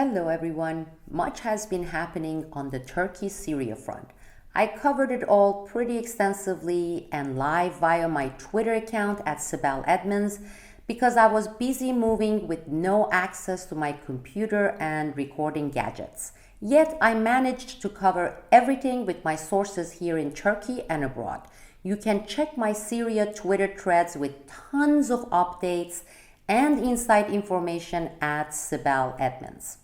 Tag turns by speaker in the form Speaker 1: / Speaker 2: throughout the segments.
Speaker 1: Hello everyone. Much has been happening on the Turkey-Syria front. I covered it all pretty extensively and live via my Twitter account at Sibel Edmonds because I was busy moving with no access to my computer and recording gadgets. Yet I managed to cover everything with my sources here in Turkey and abroad. You can check my Syria Twitter threads with tons of updates and inside information at Sibel Edmonds.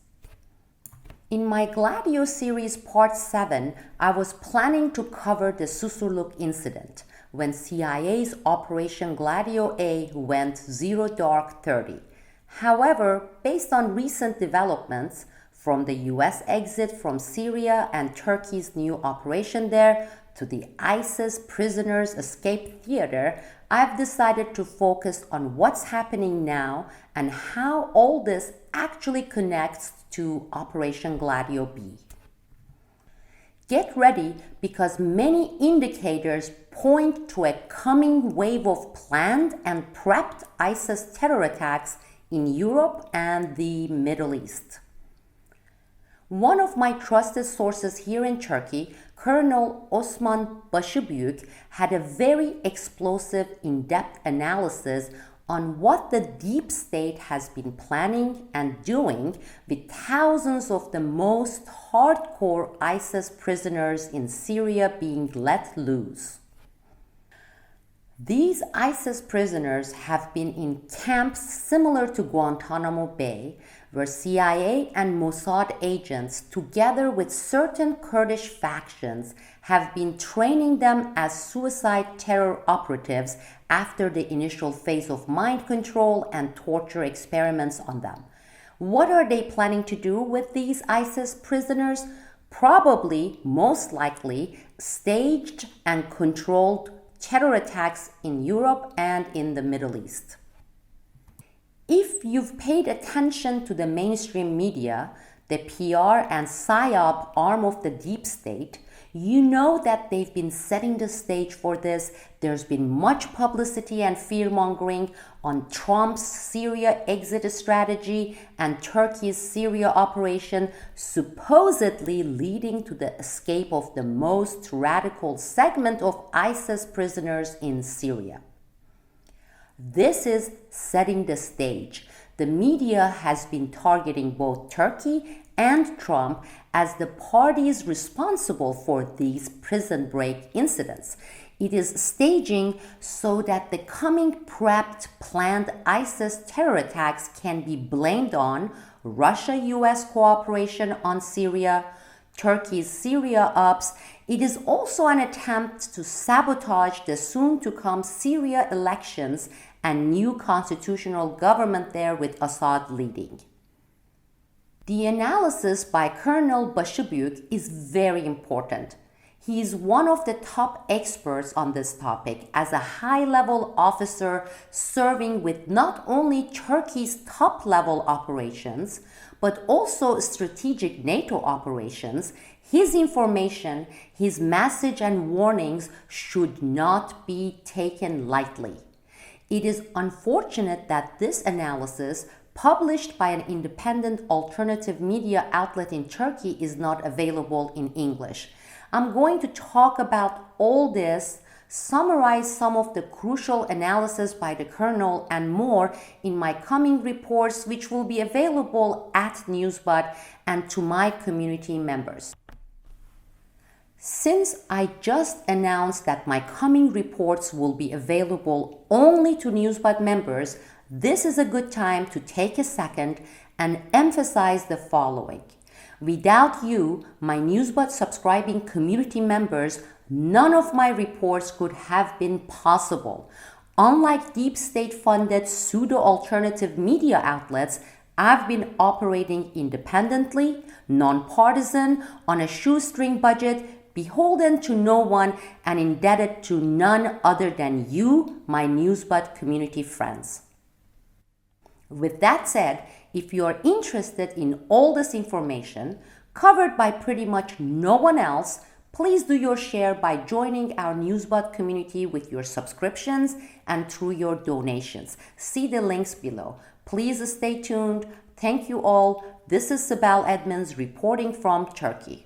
Speaker 1: In my Gladio series part 7, I was planning to cover the Susurluk incident when CIA's Operation Gladio A went zero dark 30. However, based on recent developments, from the US exit from Syria and Turkey's new operation there to the ISIS prisoners escape theater, I've decided to focus on what's happening now and how all this actually connects to Operation Gladio B. Get ready because many indicators point to a coming wave of planned and prepped ISIS terror attacks in Europe and the Middle East. One of my trusted sources here in Turkey, Colonel Osman Başıbüyük, had a very explosive, in-depth analysis on what the deep state has been planning and doing with thousands of the most hardcore ISIS prisoners in Syria being let loose. These ISIS prisoners have been in camps similar to Guantanamo Bay, where CIA and Mossad agents, together with certain Kurdish factions, have been training them as suicide terror operatives after the initial phase of mind control and torture experiments on them. What are they planning to do with these ISIS prisoners? Probably, most likely, staged and controlled terror attacks in Europe and in the Middle East. If you've paid attention to the mainstream media, the PR and PSYOP arm of the deep state, you know that they've been setting the stage for this. There's been much publicity and fear-mongering on Trump's Syria exit strategy and Turkey's Syria operation, supposedly leading to the escape of the most radical segment of ISIS prisoners in Syria. This is setting the stage. The media has been targeting both Turkey and Trump as the parties responsible for these prison break incidents. It is staging so that the coming prepped, planned ISIS terror attacks can be blamed on Russia-US cooperation on Syria, Turkey's Syria ops. It is also an attempt to sabotage the soon-to-come Syria elections and new constitutional government there with Assad leading. The analysis by Colonel Başıbüyük is very important. He is one of the top experts on this topic as a high-level officer serving with not only Turkey's top-level operations, but also strategic NATO operations. His information, his message and warnings should not be taken lightly. It is unfortunate that this analysis, published by an independent alternative media outlet in Turkey, is not available in English. I'm going to talk about all this, summarize some of the crucial analysis by the Colonel and more in my coming reports, which will be available at Newsbud and to my community members. Since I just announced that my coming reports will be available only to Newsbud members, this is a good time to take a second and emphasize the following. Without you, my Newsbud subscribing community members, none of my reports could have been possible. Unlike deep state-funded pseudo-alternative media outlets, I've been operating independently, nonpartisan, on a shoestring budget, beholden to no one, and indebted to none other than you, my Newsbud community friends. With that said, if you are interested in all this information, covered by pretty much no one else, Please do your share by joining our Newsbud community with your subscriptions and through your donations. See the links below. Please stay tuned. Thank you all. This is Sibel Edmonds reporting from Turkey.